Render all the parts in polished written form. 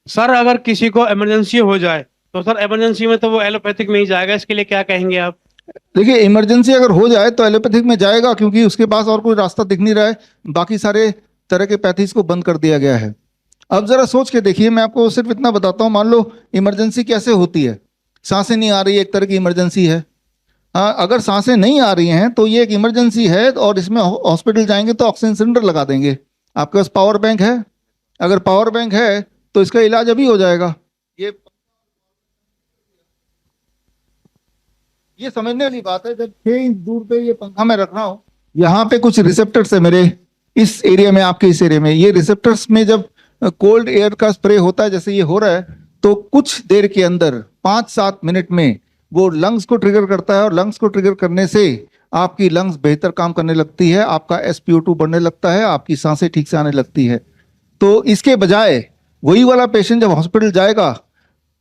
Sir अगर किसी को इमरजेंसी हो जाए तो सर इमरजेंसी में तो वो एलोपैथिक में ही जाएगा, इसके लिए क्या कहेंगे आप? देखिए, इमरजेंसी अगर हो जाए तो एलोपैथिक में जाएगा, क्योंकि उसके पास और कोई रास्ता दिख नहीं रहा है। बाकी सारे तरह के पैथीज को बंद कर दिया गया है। अब जरा सोच के देखिए, मैं आपको सिर्फ इतना बताता हूँ। मान लो इमरजेंसी कैसे होती है। सांसें नहीं आ रही है, एक तरह की इमरजेंसी है। हाँ, अगर सांसें नहीं आ रही हैं तो ये एक इमरजेंसी है, और इसमें हॉस्पिटल जाएंगे तो ऑक्सीजन सिलेंडर लगा देंगे। आपके पास पावर बैंक है? अगर पावर बैंक है तो इसका इलाज अभी हो जाएगा। ये समझने वाली बात है। जब 6 इंच दूर पे ये पंखा मैं रख रहा हूँ, यहाँ पे कुछ रिसेप्टर्स है मेरे इस एरिया में, आपके इस एरिया में। ये रिसेप्टर्स में जब कोल्ड एयर का स्प्रे होता है, जैसे ये हो रहा है, तो कुछ देर के अंदर 5-7 मिनट में वो लंग्स को ट्रिगर करता है, और लंग्स को ट्रिगर करने से आपकी लंग्स बेहतर काम करने लगती है, आपका SpO2 बढ़ने लगता है, आपकी सांसें ठीक से आने लगती है। तो इसके बजाय वही वाला पेशेंट जब हॉस्पिटल जाएगा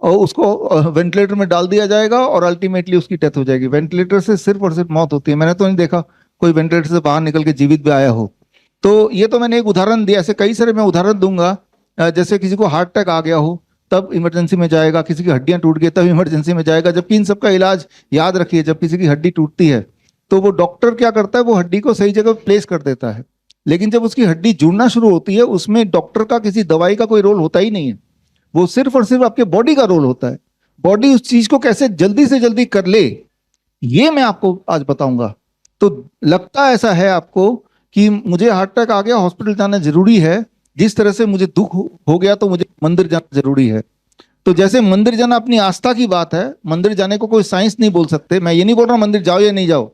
और उसको वेंटिलेटर में डाल दिया जाएगा, और अल्टीमेटली उसकी डेथ हो जाएगी। वेंटिलेटर से सिर्फ और सिर्फ मौत होती है। मैंने तो नहीं देखा कोई वेंटिलेटर से बाहर निकल के जीवित भी आया हो। तो ये तो मैंने एक उदाहरण दिया, ऐसे कई सारे मैं उदाहरण दूंगा। जैसे किसी को हार्ट अटैक आ गया हो तब इमरजेंसी में जाएगा, किसी की हड्डियां टूट गई तब इमरजेंसी में जाएगा। जबकि इन सबका इलाज, याद रखिए, जब किसी की हड्डी टूटती है तो वो डॉक्टर क्या करता है, वो हड्डी को सही जगह प्लेस कर देता है। लेकिन जब उसकी हड्डी जुड़ना शुरू होती है, उसमें डॉक्टर का किसी दवाई का कोई रोल होता ही नहीं है। वो सिर्फ और सिर्फ आपके बॉडी का रोल होता है। बॉडी उस चीज को कैसे जल्दी से जल्दी कर ले, ये मैं आपको आज बताऊंगा। तो लगता ऐसा है आपको कि मुझे हार्ट अटैक आ गया, हॉस्पिटल जाना जरूरी है, जिस तरह से मुझे दुख हो गया तो मुझे मंदिर जाना जरूरी है। तो जैसे मंदिर जाना अपनी आस्था की बात है, मंदिर जाने को कोई साइंस नहीं बोल सकते। मैं ये नहीं बोल रहा मंदिर जाओ या नहीं जाओ,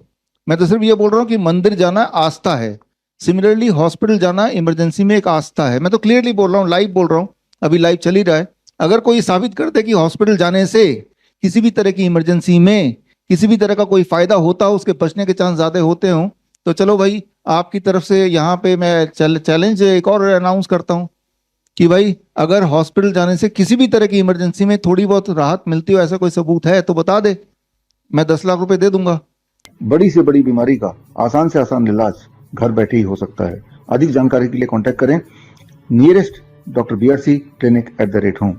मैं तो सिर्फ ये बोल रहा हूँ कि मंदिर जाना आस्था है। सिमिलरली हॉस्पिटल जाना इमरजेंसी में एक आस्था है। मैं तो क्लियरली बोल रहा हूँ, लाइव बोल रहा हूँ, अभी लाइव चल ही रहा है। अगर कोई साबित कर दे कि हॉस्पिटल जाने से किसी भी तरह की इमरजेंसी में किसी भी तरह का कोई फायदा होता हो, उसके बचने के चांस ज्यादा होते हों, तो चलो भाई, आपकी तरफ से यहाँ पे मैं चैलेंज एक और अनाउंस करता हूँ कि भाई, अगर हॉस्पिटल जाने से किसी भी तरह की इमरजेंसी में थोड़ी बहुत राहत मिलती हो, ऐसा कोई सबूत है तो बता दे, मैं 10 लाख रुपए दे दूंगा। बड़ी से बड़ी बीमारी का आसान से आसान इलाज घर बैठे ही हो सकता है। अधिक जानकारी के लिए कांटेक्ट करें nearest doctor BRC clinic @home।